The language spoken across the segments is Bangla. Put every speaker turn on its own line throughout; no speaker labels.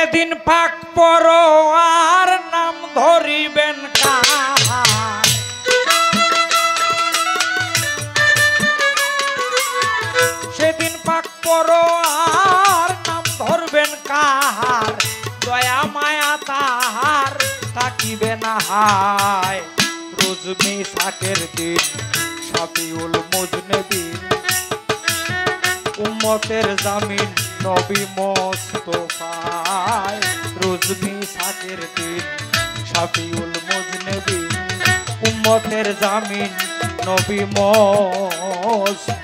সেদিন পাক পরোয়ার নাম ধরিবেন কাহার, সেদিন পাক পরোয়ার নাম ধরবেন কাহার, দয়া মায়া তাহার থাকিবে না হায়। রোজ মিসাকের দিন শাফিউল মুজনিবিন, উম্মতের জামিন নবী মোস্তফায়। রোজ মিসাকের দিন শাফিউল মুজনিবিন, উম্মতের জামিন নবী মোস্তফায়।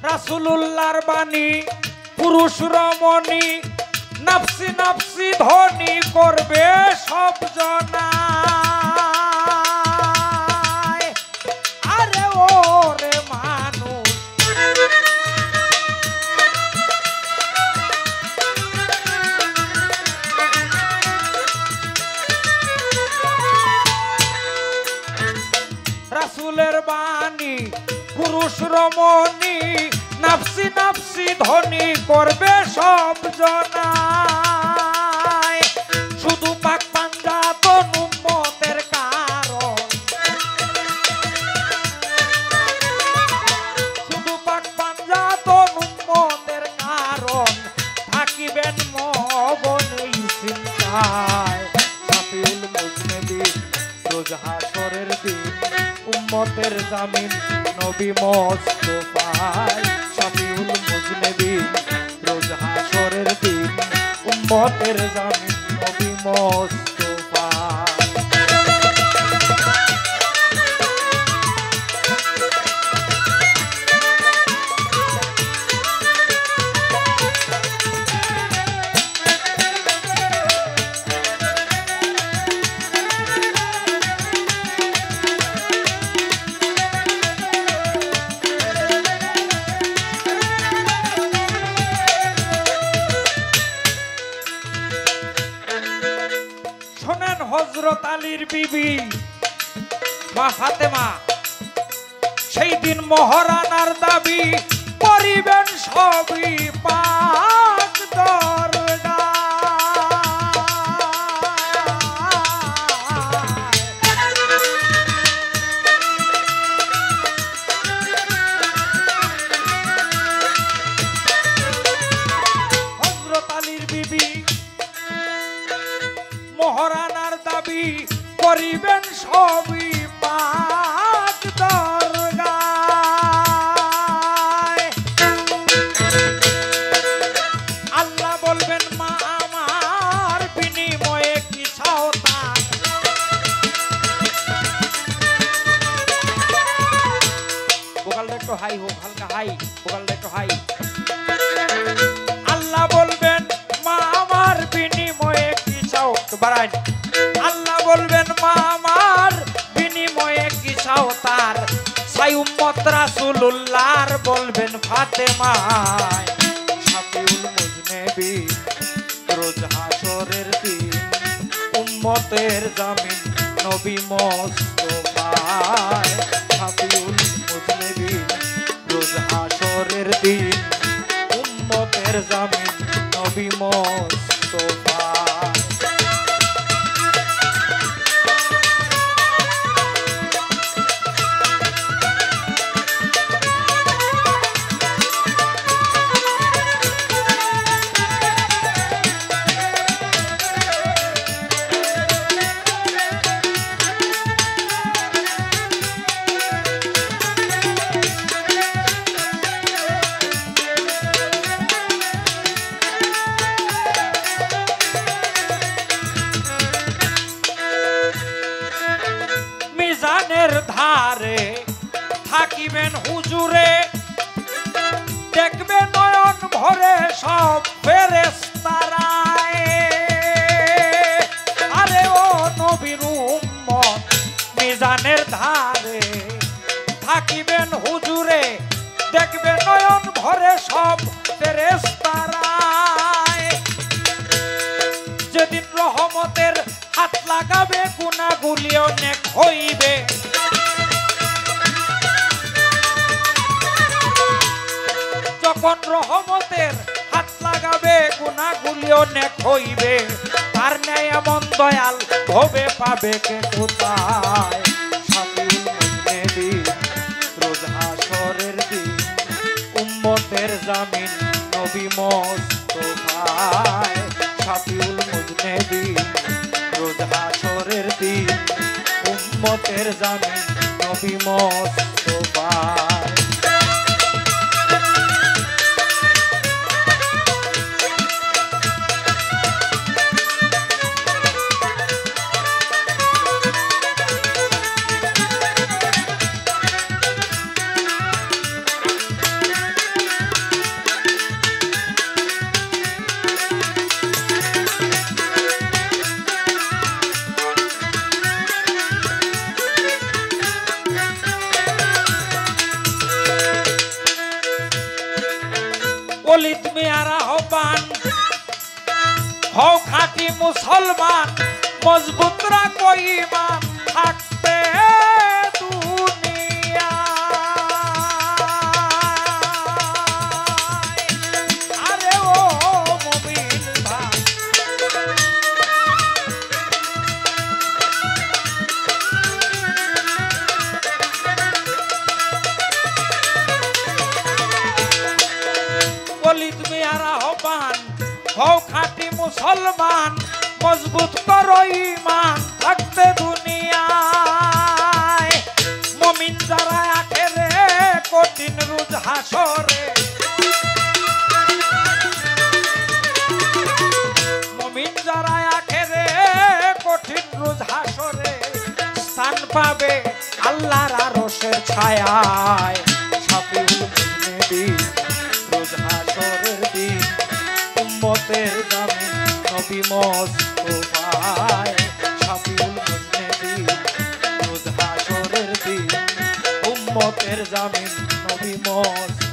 রাসূলুল্লাহর বাণী পুরুষ রমণী, নাফসি নাফসি ধ্বনি করবে সব জনায়। আরে ওরে মানুষ রাসূলের বাণী পুরুষ রমণী, নাফসি নাফসি ধ্বনি করবে সব জনায়। শুধু পাক পাঞ্জাতন উম্মতের কারণ, শুধু পাক পাঞ্জাতন উম্মতের কারণ, থাকিবেন মগন এই চিন্তায়। শাফিউল মুজনিবিন রোজ হাশরের দিন, উম্মতের জামিন নবী মোস্তফায়। শাফিউল মুজনিবিন রোজ হাশরের দিন, উম্মতের জামিন নবী মোস্তফায়। হযরত আলীর বিবি মা ফাতেমা সেই দিন মহারানার দাবি করিবেন সবই পাক দরগায়। হযরত আলীর বিবি মহারানার দাবি করিবেন সবই পাক দরগায়। আল্লাহ বলবেন মা আমার বিনিময়ে কি চাও তার, ভোকালটা একটু হাই হোক, হালকা হাই, ভোকালটা একটু হাই। আল্লাহ বলবেন মা আমার বিনিময়ে কি চাও, বাড়াই। আল্লাহ বলবেন মা আমার বিনিময়ে কি চাও তার, সাই উম্মত রাসূলুল্লাহর বলবেন ফাতেমায়। শাফিউল মুজনিবিন রোজ হাশরের দিন, উম্মতের জামিন নবী মোস্তফায়। শাফিউল মুজনিবিন রোজ হাশরের দিন, উম্মতের জামিন নবী মোস্তফায়। ধারে থাকিবেন হুজুরে
ভরে সব ফেরেশতারায় আরে ও নবীর উম্মত মিজানের ধারে থাকিবেন হুজুরে দেখবে নয়ন ভরে সব ফেরেশতারায় যেদিন রহমতের হাত লাগাবে গুনাহগুলি অনেক হইবে যখন রহমতের হাত লাগাবে গুনাহগুলি অনেক হইবে তার ন্যায় এমন দয়াল ভবে পাবে কে কোথায় শাফিউল মুজনিবিন রোজ হাশরের দিন উম্মতের জামিন নবী মুস্তাফায় শাফিউল মুজনিবিন রোজ হাশরের দিন উম্মতের জামিন নবী মুস্তাফায় ওলিদ মিয়ার আহ্বান হও খাঁটি মুসলমান মজবুত রাখো ঈমান থাকতে দুনিয়ায় আরে ও মুমিন ভাই ওলিদ মিয়ার আহ্বান হও খাঁটি মুসলমান মজবুত করো ঈমান থাকতে দুনিয়ায় মুমিন যারা আখেরে কঠিন রোজ হাশরে মুমিন যারা আখেরে কঠিন রোজ হাশরে স্থান পাবে আল্লাহর আরশের ছায়ায় শাফিউল মুজনিবিন রোজ হাশরের দিন উম্মতের জামিন নবী মুস্তাফায় শাফিউল মুজনিবিন রোজ হাশরের দিন উম্মতের জামিন নবী মুস্তাফায়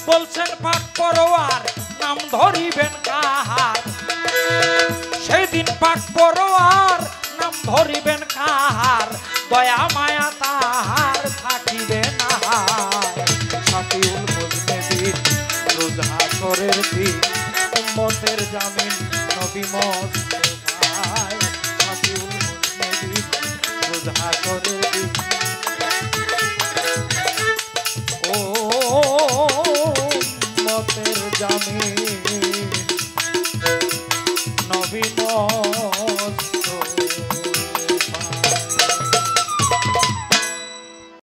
বলছেন পাক পরোয়ার নাম ধরিবেন কাহার সেই দিন পাক পরোয়ার নাম ধরিবেন কাহার দয়া মায়া